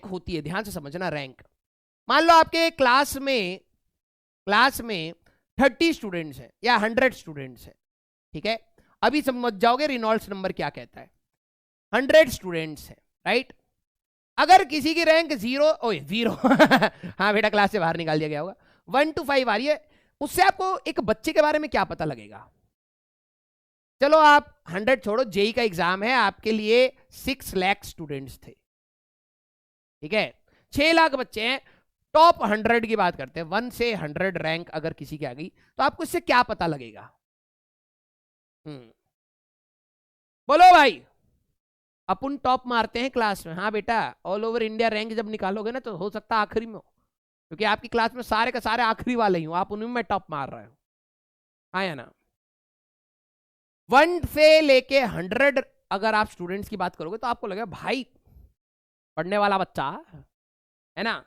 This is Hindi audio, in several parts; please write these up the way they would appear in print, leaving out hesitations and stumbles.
रैंक होती है, ध्यान से समझना रैंक। मान लो आपके क्लास में 30 स्टूडेंट्स हैं या 100 स्टूडेंट्स हैं, ठीक है। अभी समझ जाओगे रेनॉल्ड्स नंबर क्या कहता है। 100 स्टूडेंट्स हैं, राइट। अगर किसी की रैंक 0 हाँ बेटा क्लास से बाहर निकाल दिया गया होगा, 1 to 5 आ रही है, उससे आपको एक बच्चे के बारे में क्या पता लगेगा। चलो आप 100 छोड़ो, जेई का एग्जाम है, आपके लिए 6 लाख स्टूडेंट्स थे, ठीक है, 6 लाख बच्चे हैं। टॉप 100 की बात करते हैं, 1 से 100 रैंक अगर किसी की आ गई तो आपको इससे क्या पता लगेगा। बोलो भाई। अपन टॉप मारते हैं क्लास में, हाँ बेटा, ऑल ओवर इंडिया रैंक जब निकालोगे ना तो हो सकता है आखिरी में हो, क्योंकि आपकी क्लास में सारे का सारे आखिरी वाले ही हो, आप उनमें में टॉप मार रहे हो, हाँ या ना। 1 से लेके 100 अगर आप स्टूडेंट्स की बात करोगे तो आपको लगेगा भाई पढ़ने वाला बच्चा है ना।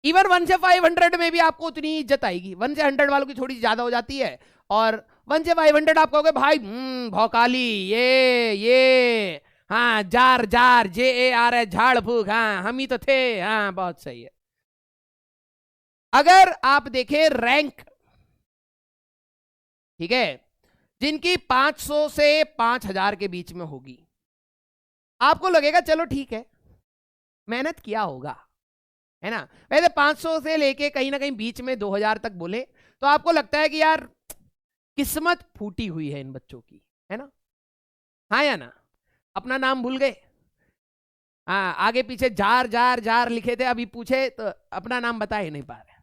इवन 1 से 500 में भी आपको उतनी इज्जत आएगी, 1 से 100 वालों की थोड़ी ज्यादा हो जाती है, और 1 से 500 आप कहोगे भाई भौकाली ये हाँ जार जार JAR है, झाड़ फूक, हाँ हम ही तो थे, हाँ बहुत सही है। अगर आप देखें रैंक, ठीक है, जिनकी 500 से 5000 के बीच में होगी, आपको लगेगा चलो ठीक है मेहनत किया होगा, है ना। वैसे 500 से लेके कहीं ना कहीं बीच में 2000 तक बोले तो आपको लगता है कि यार किस्मत फूटी हुई है इन बच्चों की, है ना, हाँ या ना। अपना नाम भूल गए, हाँ आगे पीछे जार जार जार लिखे थे, अभी पूछे तो अपना नाम बता ही नहीं पा रहे।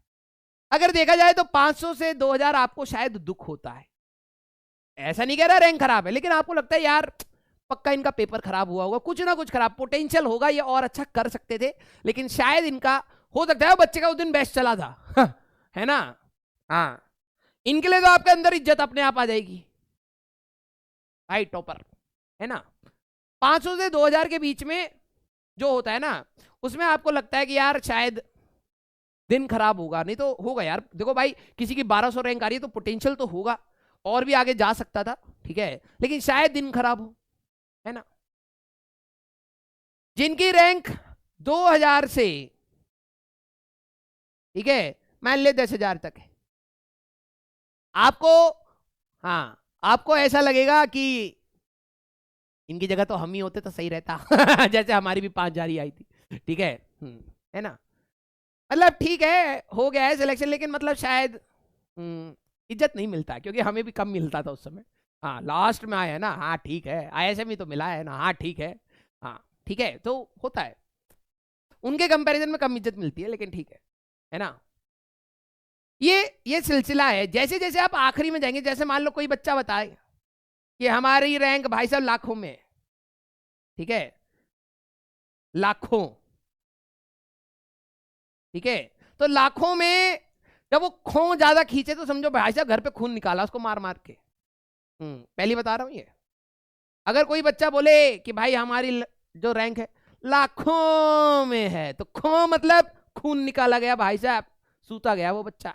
अगर देखा जाए तो 500 से 2000 आपको शायद दुख होता है, ऐसा नहीं कह रहा रैंक खराब है, लेकिन आपको लगता है यार पक्का इनका पेपर खराब हुआ होगा, कुछ ना कुछ खराब पोटेंशियल होगा, ये और अच्छा कर सकते थे, लेकिन शायद इनका हो सकता है बच्चे का उस दिन बेस्ट चला था है ना। हाँ इनके लिए तो आपके अंदर इज्जत अपने आप आ जाएगी, भाई टॉपर, है ना। 500 से 2000 के बीच में जो होता है ना, उसमें आपको लगता है कि यार शायद दिन खराब होगा, नहीं तो होगा यार। देखो भाई किसी की 1200 रैंक आ रही है तो पोटेंशियल तो होगा, और भी आगे जा सकता था, ठीक है, लेकिन शायद दिन खराब हो, है ना। जिनकी रैंक 2000 से, ठीक है, मान ले 10,000 तक है, आपको, हाँ आपको ऐसा लगेगा कि इनकी जगह तो हम ही होते तो सही रहता जैसे हमारी भी 5000 ही आई थी, ठीक है। है ना, मतलब ठीक है हो गया है सिलेक्शन, लेकिन मतलब शायद इज्जत नहीं मिलता, क्योंकि हमें भी कम मिलता था उस समय। हाँ लास्ट में आए हैं ना, हाँ ठीक है, ISM ही तो मिला है ना, हाँ ठीक है, हाँ ठीक है, तो होता है उनके कंपैरिजन में कम इज्जत मिलती है, लेकिन ठीक है ना। ये सिलसिला है, जैसे जैसे आप आखिरी में जाएंगे, जैसे मान लो कोई बच्चा बताए कि हमारी रैंक भाई साहब लाखों में, ठीक है, लाखों, ठीक है, तो लाखों में जब वो खो ज्यादा खींचे तो समझो भाई साहब घर पे खून निकाला उसको मार मार के। पहली बता रहा हूं ये। अगर कोई बच्चा बोले कि भाई हमारी जो रैंक है लाखों में है, तो खो मतलब खून निकाला गया भाई साहब, सूता गया वो बच्चा।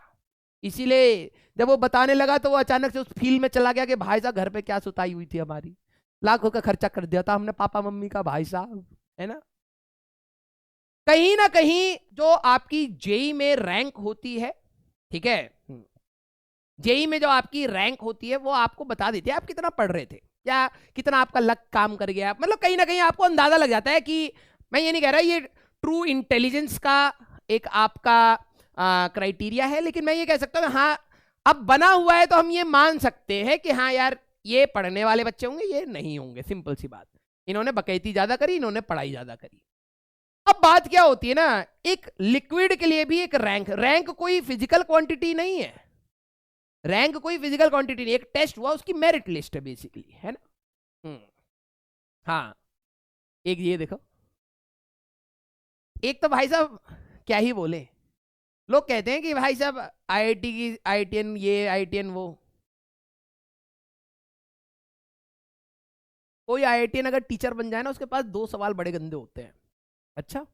इसीलिए जब वो बताने लगा तो वो अचानक से उस फील्ड में चला गया कि भाई साहब घर पे क्या सुताई हुई थी हमारी, लाखों का खर्चा कर दिया था हमने पापा मम्मी का, भाई साहब, है ना कहीं जो आपकी जेई में रैंक होती है, ठीक है, जेई में जो आपकी रैंक होती है वो आपको बता देती है आप कितना पढ़ रहे थे या कितना आपका लक काम कर गया, मतलब कहीं ना कहीं आपको अंदाजा लग जाता है कि, मैं ये नहीं कह रहा ये ट्रू इंटेलिजेंस का एक आपका क्राइटेरिया है, लेकिन मैं ये कह सकता हूँ हाँ अब बना हुआ है तो हम ये मान सकते हैं कि हाँ यार ये पढ़ने वाले बच्चे होंगे, ये नहीं होंगे, सिंपल सी बात। इन्होंने बकैती ज्यादा करी, इन्होंने पढ़ाई ज्यादा करी। अब बात क्या होती है ना, एक लिक्विड के लिए भी एक रैंक कोई फिजिकल क्वांटिटी नहीं है, रैंक कोई फिजिकल क्वांटिटी नहीं, एक टेस्ट हुआ उसकी मेरिट लिस्ट है बेसिकली, है ना। हाँ एक ये देखो, एक तो भाई साहब क्या ही बोले, लोग कहते हैं कि भाई साहब IIT की IITN ये IITN वो, कोई IITN अगर टीचर बन जाए ना उसके पास 2 सवाल बड़े गंदे होते हैं। अच्छा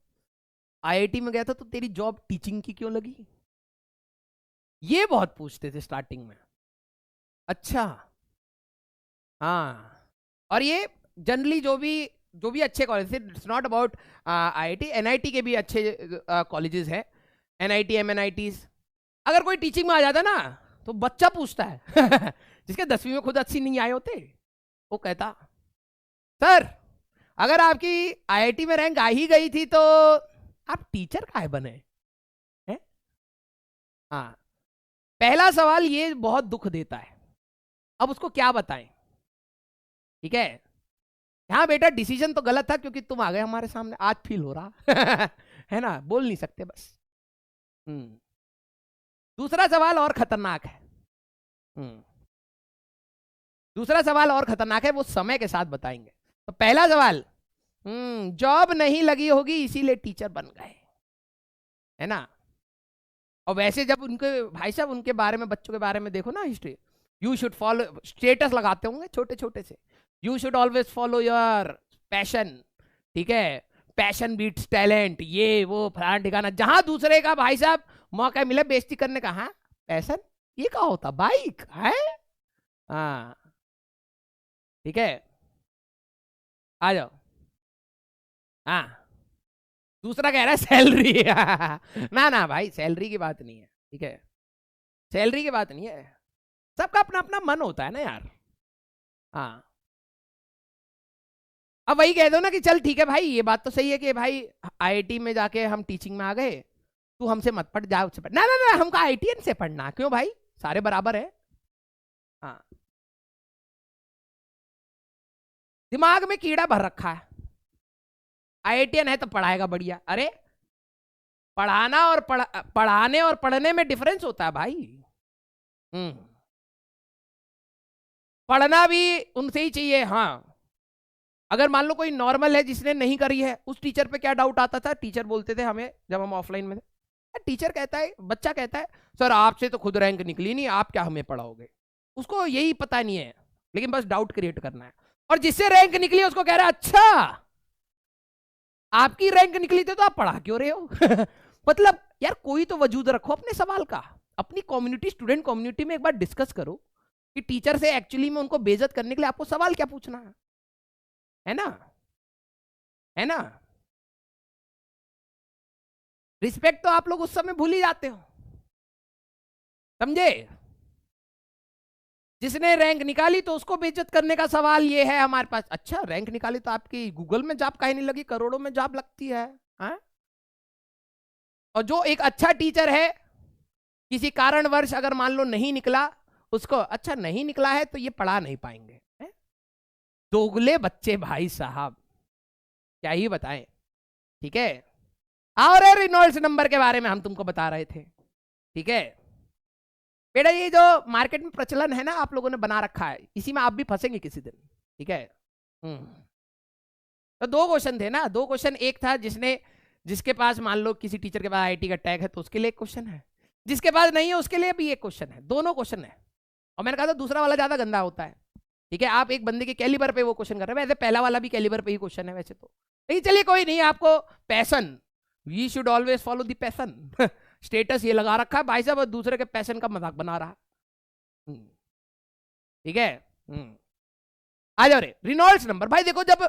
IIT में गया था तो तेरी जॉब टीचिंग की क्यों लगी, ये बहुत पूछते थे स्टार्टिंग में। अच्छा हाँ, और ये जनरली जो भी जो भी अच्छे college, it's not about IIT, NIT के भी अच्छे कॉलेजेस है, एनआईटी, एमएनआईटीज। अगर कोई टीचिंग में आ जाता ना तो बच्चा पूछता है जिसके 10वीं में खुद 80 नहीं आए होते, वो कहता सर अगर आपकी आईआईटी में रैंक आ ही गई थी तो आप टीचर काहे बने हैं? हाँ, पहला सवाल ये बहुत दुख देता है। अब उसको क्या बताएं? ठीक है, हाँ बेटा डिसीजन तो गलत था क्योंकि तुम आ गए हमारे सामने, आज फील हो रहा है ना, बोल नहीं सकते बस। दूसरा सवाल और खतरनाक है। दूसरा सवाल और खतरनाक है, वो समय के साथ बताएंगे। तो पहला सवाल, जॉब नहीं लगी होगी इसीलिए टीचर बन गए, है ना। और वैसे जब उनके भाई साहब उनके बारे में, बच्चों के बारे में देखो ना history, you should follow, status लगाते होंगे छोटे छोटे से, you should always follow your passion, ठीक है, पैशन बीट्स टैलेंट, ये वो फलाना ठिकाना। जहां दूसरे का भाई साहब मौका मिले बेइज्जती करने का, हाँ पैशन ये क्या होता, बाइक है, हाँ ठीक है, आ जाओ। हाँ, दूसरा कह रहा है सैलरी ना ना भाई, सैलरी की बात नहीं है, ठीक है, सैलरी की बात नहीं है, सबका अपना अपना मन होता है ना यार। हाँ, अब वही कह दो ना कि चल ठीक है भाई, ये बात तो सही है कि भाई आईआईटी में जाके हम टीचिंग में आ गए, तू हमसे मत पढ़, जा उससे पढ़, ना ना ना हमको आईआईटीएन से पढ़ना, क्यों भाई सारे बराबर है। हाँ, दिमाग में कीड़ा भर रखा है, आईआईटीएन है तो पढ़ाएगा बढ़िया। अरे पढ़ाना और पढ़ाने और पढ़ने में डिफरेंस होता है भाई। पढ़ना भी उनसे ही चाहिए। हाँ, अगर मान लो कोई नॉर्मल है जिसने नहीं करी है, उस टीचर पे क्या डाउट आता था, टीचर बोलते थे हमें जब हम ऑफलाइन में थे, टीचर कहता है, बच्चा कहता है सर आपसे तो खुद रैंक निकली नहीं, आप क्या हमें पढ़ाओगे। उसको यही पता नहीं है, लेकिन बस डाउट क्रिएट करना है। और जिससे रैंक निकली उसको कह रहा है अच्छा आपकी रैंक निकली थी तो आप पढ़ा क्यों रहे हो मतलब यार कोई तो वजूद रखो अपने सवाल का। अपनी कम्युनिटी, स्टूडेंट कम्युनिटी में एक बार डिस्कस करो कि टीचर से एक्चुअली में उनको बेइज्जत करने के लिए आपको सवाल क्या पूछना है ना, है ना। रिस्पेक्ट तो आप लोग उस समय भूल ही जाते हो, समझे। जिसने रैंक निकाली तो उसको बेइज्जत करने का सवाल ये है हमारे पास। अच्छा रैंक निकाली तो आपकी गूगल में जॉब काहे नहीं लगी, करोड़ों में जॉब लगती है, हाँ? और जो एक अच्छा टीचर है किसी कारणवश अगर मान लो नहीं निकला, उसको अच्छा नहीं निकला है तो ये पढ़ा नहीं पाएंगे, है? दोगले बच्चे भाई साहब, क्या ही बताएं, ठीक है। और रेनॉल्ड्स नंबर के बारे में हम तुमको बता रहे थे, ठीक है बेटा। ये जो मार्केट में प्रचलन है ना आप लोगों ने बना रखा है, इसी में आप भी फंसेंगे किसी दिन, ठीक है। तो दो क्वेश्चन थे ना, दो क्वेश्चन, एक था जिसके पास मान लो किसी टीचर के पास आईआईटी का टैग है तो उसके लिए एक क्वेश्चन है, जिसके पास नहीं है उसके लिए भी एक क्वेश्चन है, दोनों क्वेश्चन है। और मैंने कहा था दूसरा वाला ज्यादा गंदा होता है, ठीक है। आप एक बंदे के कैलिबर पे वो क्वेश्चन कर रहे हैं, वैसे पहला वाला भी कैलिबर पे ही क्वेश्चन है वैसे तो, लेकिन चलिए कोई नहीं। आपको passion, we should always follow the passion status ये लगा रखा है भाई साहब, और दूसरे के पैशन का मजाक बना रहा, ठीक है। आ जाओ रे रेनॉल्ड्स नंबर भाई। देखो जब